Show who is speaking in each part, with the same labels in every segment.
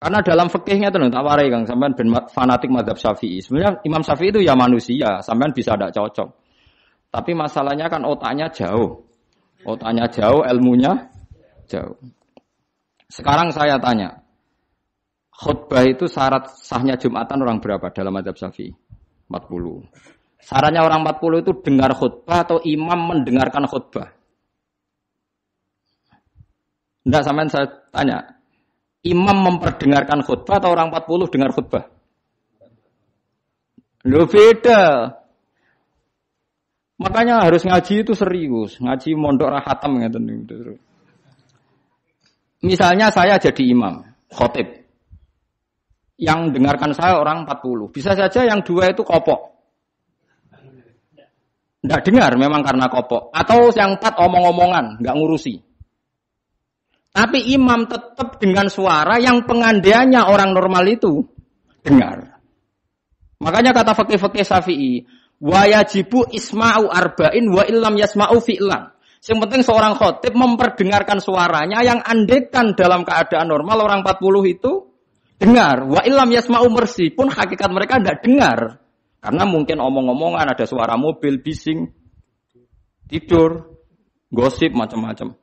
Speaker 1: Karena dalam fikihnya itu tak warai Kang, sampean ben fanatik mazhab Syafi'i. Sebenarnya Imam Syafi'i itu ya manusia, sampean bisa tidak cocok. Tapi masalahnya kan otaknya jauh. Otaknya jauh, ilmunya jauh. Sekarang saya tanya, khutbah itu syarat sahnya Jumatan orang berapa dalam mazhab Syafi'i? 40. Syaratnya orang 40 itu dengar khutbah atau imam mendengarkan khutbah? Enggak, sampean saya tanya. Imam memperdengarkan khutbah atau orang 40 dengar khutbah? Loh beda. Makanya harus ngaji itu serius. Ngaji mondok rahatam gitu. Misalnya saya jadi imam, khotib. Yang dengarkan saya orang 40. Bisa saja yang 2 itu kopok. Enggak dengar memang karena kopok. Atau yang 4 omong-omongan, enggak ngurusi. Tapi imam tetap dengan suara yang pengandainya orang normal itu dengar. Makanya kata fikih-fikih Syafi'i, wa yajibu isma'u arba'in wa illam yasma'u fi'lan. Yang penting seorang khotib memperdengarkan suaranya yang andekan dalam keadaan normal orang 40 itu dengar. Wa illam yasma'u mersi pun hakikat mereka tidak dengar. Karena mungkin omong-omongan, ada suara mobil, bising, tidur, gosip, macam-macam.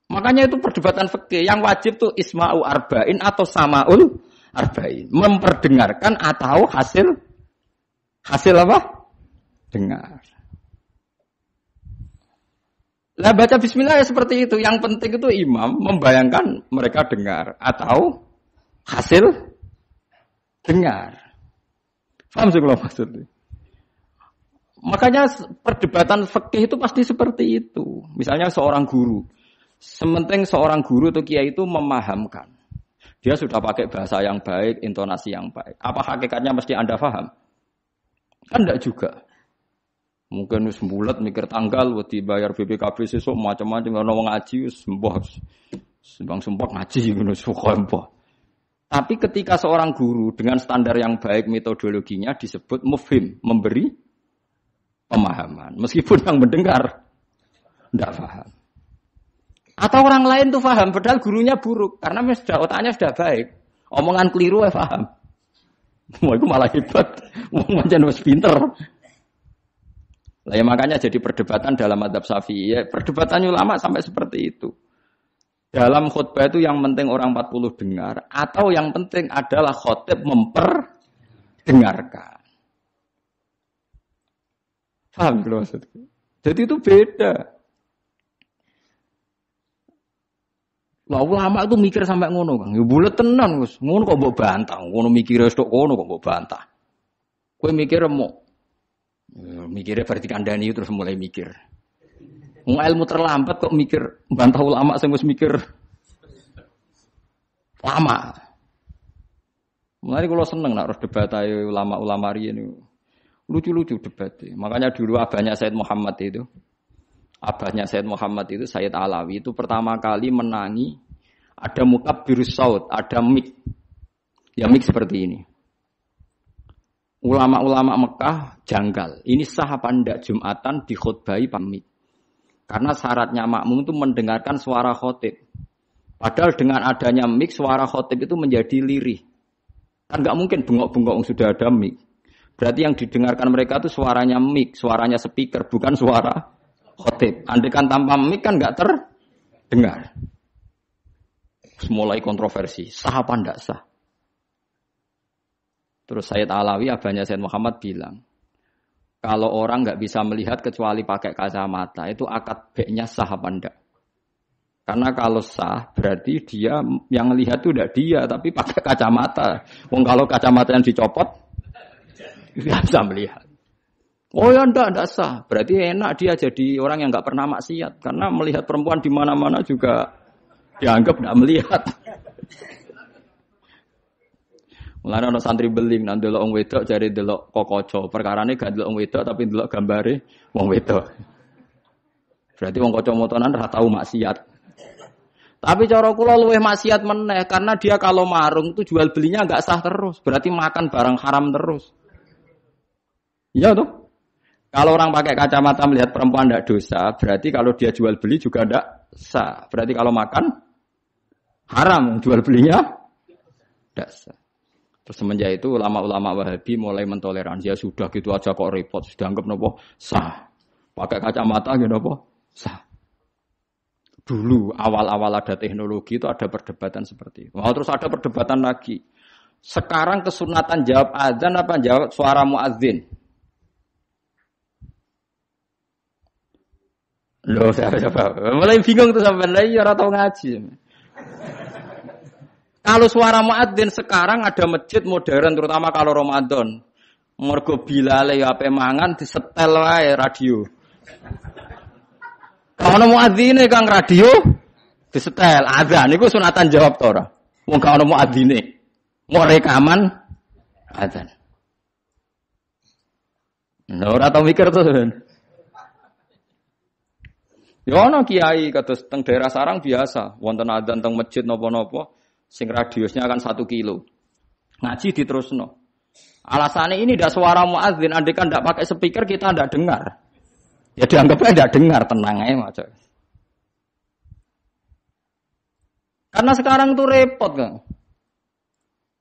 Speaker 1: Makanya itu perdebatan fikih. Yang wajib tuh isma'u arba'in atau sama'ul arba'in. Memperdengarkan atau hasil apa? Dengar. Lah baca bismillah ya seperti itu. Yang penting itu imam membayangkan mereka dengar atau hasil dengar. Paham sih kalau maksudnya? Makanya perdebatan fikih itu pasti seperti itu. Misalnya seorang guru. Sementing seorang guru atau kiai itu memahamkan. Dia sudah pakai bahasa yang baik, intonasi yang baik. Apa hakikatnya mesti Anda paham? Kan enggak juga. Mungkin wis mbulet mikir tanggal, wedi bayar BPKB sesuk macam-macam ono wong ngaji wis mbah. Sembang sumpah ngaji ngono suka mbah. Tapi ketika seorang guru dengan standar yang baik metodologinya disebut mufhim, memberi pemahaman. Meskipun yang mendengar enggak paham. Atau orang lain tuh paham, padahal gurunya buruk. Karena otaknya sudah baik. Omongan keliru ya paham. Wah, itu malah hebat. Wong pancen wis pinter. Lah ya makanya jadi perdebatan dalam mazhab Syafi'i. Ya, perdebatan ulama sampai seperti itu. Dalam khutbah itu yang penting orang 40 dengar. Atau yang penting adalah khotib memperdengarkan. Paham gitu maksudnya? Jadi itu beda. Lah ulama itu mikir sampai ngono, Kang. Ya bulet tenan, Gus. Ngono kok mbok bantah. Ngono mikire tok ngono kok mbok bantah. Kowe mikir mau mikirnya berarti kandhani terus mulai mikir. Wong ilmu terlambat kok mikir bantah ulama sing wis mikir lama. Mulane kula seneng nek harus debat ae ulama-ulama riyen. Lucu-lucu debatnya. Makanya dulu abahnya Said Muhammad itu Sayyid Alawi itu pertama kali menangi ada mukabbirus saut, ada mik. Ya mik seperti ini. Ulama-ulama Mekah janggal. Ini sah apa enggak Jumatan dikhutbahi pamik. Karena syaratnya makmum itu mendengarkan suara khotib. Padahal dengan adanya mik suara khotib itu menjadi lirih. Kan enggak mungkin bengok-bengok sudah ada mik. Berarti yang didengarkan mereka itu suaranya mik, suaranya speaker, bukan suara khotib. Andaikan tanpa mic kan enggak terdengar. Mulai kontroversi, sah apa enggak sah? Terus Sayyid Alawi, abahnya Sayyid Muhammad bilang, kalau orang enggak bisa melihat kecuali pakai kacamata, itu akad baiknya sah apa enggak? Karena kalau sah, berarti dia yang lihat itu enggak dia, tapi pakai kacamata. Wong kalau kacamata yang dicopot, dia bisa melihat. Oh ya enggak sah. Berarti enak dia jadi orang yang enggak pernah maksiat. Karena melihat perempuan di mana-mana juga dianggap enggak melihat. Mulane ana santri beling nang delok wong wedok jare delok kokoco. Perkarane gak delok wong wedok tapi delok gambare wong wedok. Berarti wong kacamataan ora tau maksiat. Tapi cara kula luwih maksiat meneh karena dia kalau marung itu jual belinya enggak sah terus. Berarti makan barang haram terus. Iya toh? Kalau orang pakai kacamata melihat perempuan tidak dosa, berarti kalau dia jual beli juga tidak sah. Berarti kalau makan haram, jual belinya tidak sah. Terus semenjak itu ulama-ulama Wahabi mulai mentoleransi, ya sudah gitu aja kok repot, sudah anggap nopo sah. Pakai kacamata gitu nopo sah. Dulu awal-awal ada teknologi itu ada perdebatan seperti itu. Terus ada perdebatan lagi. Sekarang kesunatan jawab azan apa jawab suara muadzin? Loh, siapa? Mulai bingung tuh sampai lagi orang tahu ngaji. Kalau suara muadzin sekarang ada masjid modern terutama kalau Ramadan. Mergo bilale ya ape mangan disetel wae radio. Kalau muadzine Kang radio disetel azan niku sunatan jawab to ora? Wong gak ono muadzine. Mau rekaman azan. Nah, ora tau mikir to, Sen. Ya ana kiai kados teng daerah sarang biasa, wonten adzan teng masjid napa-napa sing radiusnya akan 1 kilo. Ngaji diterusno. Alasannya ini ndak suara muadzin, andai kan ndak pakai speaker kita ndak dengar. Ya dianggapnya ndak dengar, tenang aja maca. Karena sekarang tuh repot, Kang.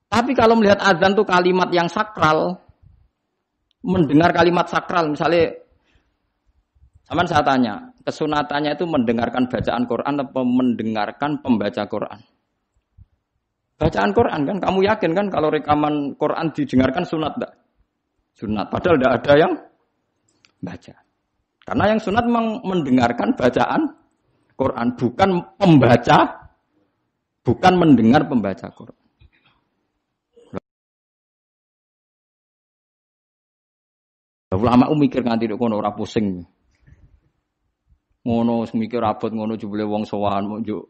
Speaker 1: Tapi kalau melihat azan tuh kalimat yang sakral, mendengar kalimat sakral, misalnya Aman saya tanya, kesunatannya itu mendengarkan bacaan Quran atau mendengarkan pembaca Quran? Bacaan Quran kan, kamu yakin kan kalau rekaman Quran didengarkan sunat enggak? Sunat, padahal tidak ada yang baca. Karena yang sunat memang mendengarkan bacaan Quran, bukan pembaca, bukan mendengar pembaca Quran. Ulama mikir nganti nek kono ora pusing. Ngono mikir abot ngono jebule wong sowan mo njuk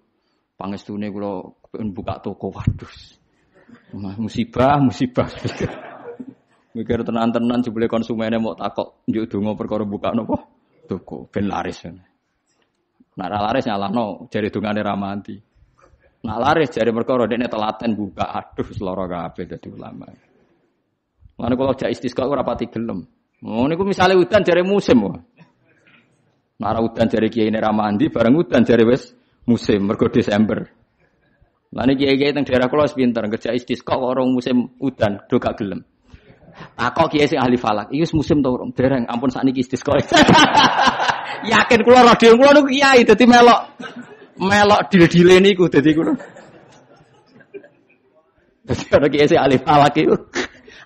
Speaker 1: pangestune kula pengen buka toko. Waduh. Musibah. Mikir tenan-tenan jebule konsumene mau takok njuk donga perkara buka napa toko ben laris. Nek ora laris nyalahno jare dongane ra mati. Nek laris jare perkara dekne telaten buka. Aduh lara kabeh dadi ulama. Lan kula jak istisqa ora pati gelem. Oh niku misale udan jare musim wae. Nara udan jare kiai nek ra mandi bareng udan jare wis musim mergo Desember. Lah niki kiai-kiai teng daerah kula wis pinter kerja istisqa kok ora musim udan do gak gelem. Takok kiai sing ahli falak, iki wis musim to urung? Dereng, ampun sakniki istisqa. Yakin kula radio kula niku kiai dadi melok dil-dile niku dadi kula. Dadi ana kiai sing ahli falak iku.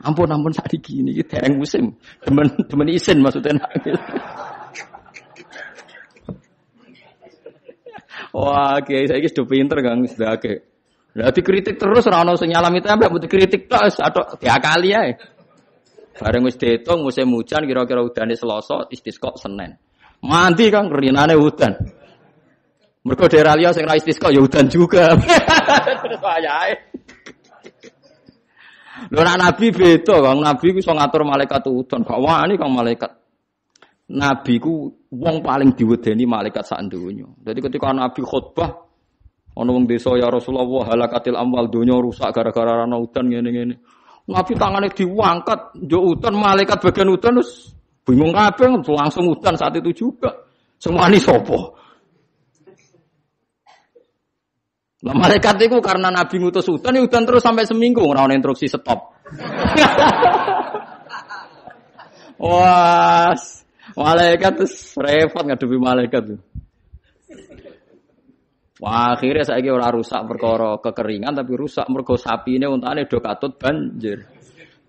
Speaker 1: Ampun sakniki niki dereng musim. Demen isin maksudnya. Wah, kiai saiki sudah pinter Kang, sudah akeh. Lah dikritik terus ora ono sing nyalami tembak, mbok dikritik tok atok diakali ae. Bareng wis diitung musim hujan kira-kira udane Selasa, istisqa Senin. Mandi Kang rinane udan. Mergo daerah liya sing ra istisqa ya udan juga. Terus wayahe. Lho nek nabi beda, Kang. Nabi ku iso ngatur malaikat udan, gak wani Kang malaikat. Nabi ku wong paling diwedeni malaikat sak donya. Dadi ketika Nabi khutbah ana wong desa ya Rasulullah halakatil amwal donya rusak gara-gara ana udan ngene-ngene. Nabi tangane diangkat, njuk udan malaikat bagian udan terus bingung kabeh langsung udan saat itu juga. Semua ini sapa? Lah malaikat itu karena Nabi ngutus udan, ya udan terus sampai seminggu ora ana instruksi stop. Wah, malaikat terus repot ngadepi malaikat tuh. Wah, akhirnya saiki ora rusak perkara kekeringan tapi rusak mergo sapine untane do katut banjir.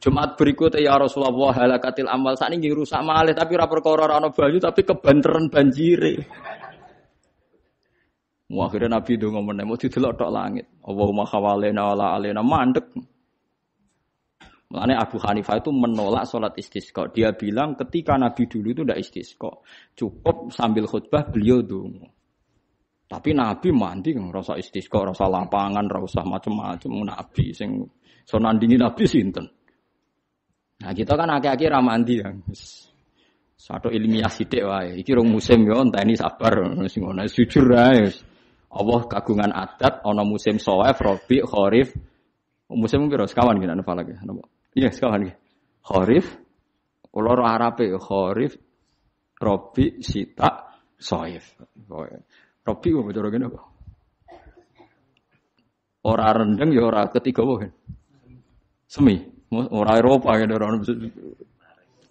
Speaker 1: Jumat berikutnya ya Rasulullah halakatil amal sakniki rusak malih tapi ora perkara ora ana banyu tapi kebanteran banjire. Wah, akhirnya Nabi ndonga meneh mau didelok tok langit. Allahumma khawalena wala alena mandek. Makanya Abu Hanifah itu menolak sholat istisqa. Dia bilang ketika Nabi dulu itu tidak istisqa. Cukup sambil khutbah beliau dongo. Tapi Nabi mandi rasa istisqa, rasa lapangan, rasa macam-macam. Nabi sing so nandingi Nabi sinten. Nah kita kan akhir-akhir ramandi ya. Satu ilmiah sithik wae. Iki rong musim yo enteni sabar sing ngono jujur ae. Allah kagungan adat ana musim Shawwal, Rabi', Kharif. Musim piro sekawan ki nek falak ya. Iya, sekawan iki. Kharif, kula ora Arabe Kharif, Rabi, Sita, Shaif. Rabi kok cara ngene kok. Ora rendeng ya ora ketiga wae. Semi, ora Eropa ya ora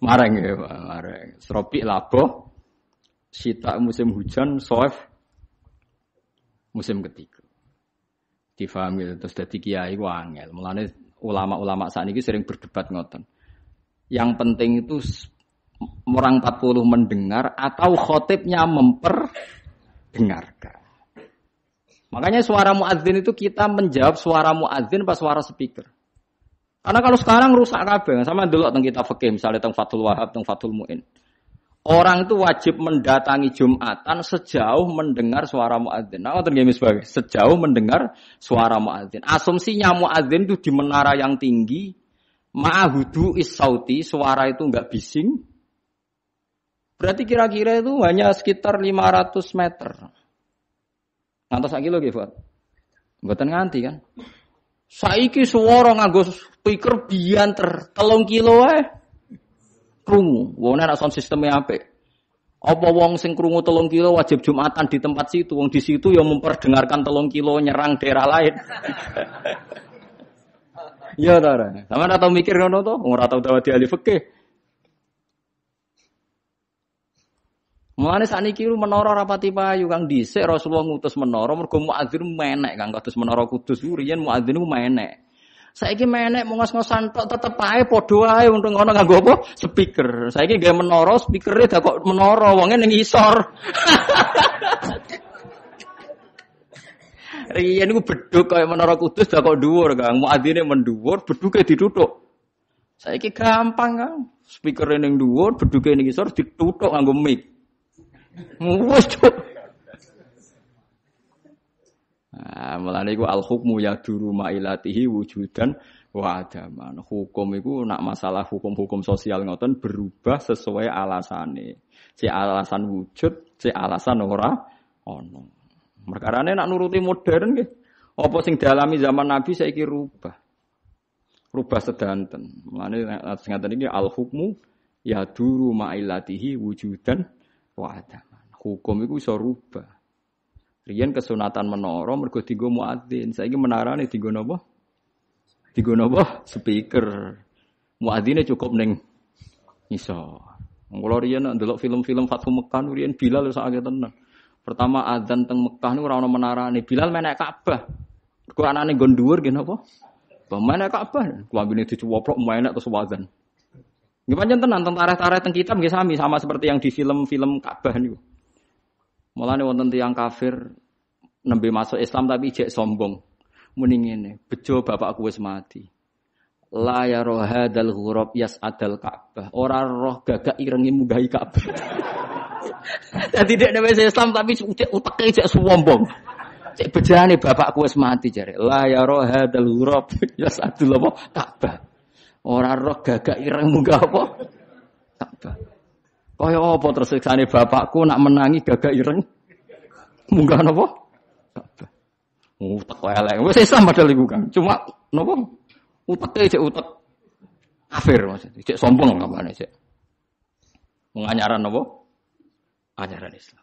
Speaker 1: mareng ya, mareng. Sropik laboh, sita musim hujan, soef musim ketiga. Difahami terus dadi kiai ku angel. Mulane ulama-ulama sakniki sering berdebat ngoten. Yang penting itu orang 40 mendengar atau khotibnya memperdengarkan. Makanya suara muadzin itu kita menjawab suara muadzin pas suara speaker. Karena kalau sekarang rusak kabeh, sama dulu teng kita fikih misalnya teng Fathul Wahab, teng Fathul Muin. Orang itu wajib mendatangi Jumatan sejauh mendengar suara muadzin. Nah, ngoten nggih sebagai sejauh mendengar suara muadzin. Asumsinya muadzin itu di menara yang tinggi, ma'hudu is-sauti, suara itu enggak bising. Berarti kira-kira itu hanya sekitar 500 meter. Ngantos sak kilo nggih, Pak. Mboten nganti kan. Saiki swara nganggo speaker bianter 3 kilo wae. Krungu. Wong nek sound sisteme apik. Apa wong sing krungu 3 kilo wajib Jumatan di tempat situ, wong di situ ya memperdengarkan 3 kilo nyerang daerah lain. Iya ta ora? Sampeyan ora tau mikir ngono to? Ora tau dawuh ahli fikih. Mulane sakniki menara rapati payu Kang dhisik Rasulullah ngutus menara mergo muadzin menek Kang kados menara Kudus riyen muadzin menek. Saiki menek ngos-ngosan tok tetep ae padha wae untung ngono nganggo apa? Speaker. Saiki gawe menara speakere dak kok menara wonge ning isor. Riyen niku bedhug kaya menara Kudus dak kok dhuwur Kang. Muadzine mendhuwur, bedhuge dituthuk. Saiki gampang Kang. Speakere ning dhuwur, bedhuge ning isor dituthuk nganggo mic. Wes cuk. Ah, mulane iku al-hukmu yaduru ma'ilatihi wujudan wa adaman. Hukum iku nak masalah hukum-hukum sosial ngoten berubah sesuai alasane. Si alasan wujud, si alasan ora ono. Perkarane nak nuruti modern nggih. Apa sing dialami zaman Nabi saiki rubah. Rubah sedanten. Mulane sing ngaten iki al-hukmu yaduru ma'ilatihi wujudan wa adaman. Hukum iku iso rubah. Riyen kesunatan menara mergo dienggo muadzin. Saiki menarane dienggo napa? Dienggo napa? Speaker. Muadzine cukup ning iso. Kula riyen ndelok film-film Fathu Mekkah riyen Bilal sak akeh tenan. Pertama adzan teng Mekkah niku ora ono menarane. Bilal menek Ka'bah. Mergo anane nggon dhuwur nggih napa? Menek Ka'bah. Klambine dicuwoplok menek terus adzan. Nggih pancen tenan teng tarikh-tarikh teng kitab nggih sama seperti yang di film-film Ka'bah niku. Mulane wonten tiyang kafir nembe masuk Islam tapi ijek sombong. Muni ngene, bejo bapakku wis mati. La ya rohadal ghurab yas'adal Ka'bah. Ora roh gagak irengi munggahi Ka'bah. Dadi dek wis Islam tapi uteke ijek sombong. Cek bejane bapakku wis mati jare. La ya rohadal ghurab yas'adul Ka'bah. Ora roh gagak ireng munggah apa? Ka'bah. Kaya apa terus siksane bapakku nak menangi gagak ireng munggah napa? Ka'bah. Utek elek. Wis Islam padahal iku kan. Cuma napa? Uteke cek utek kafir maksudnya. Cek sombong apane cek. Menganyaran napa? Ajaran Islam.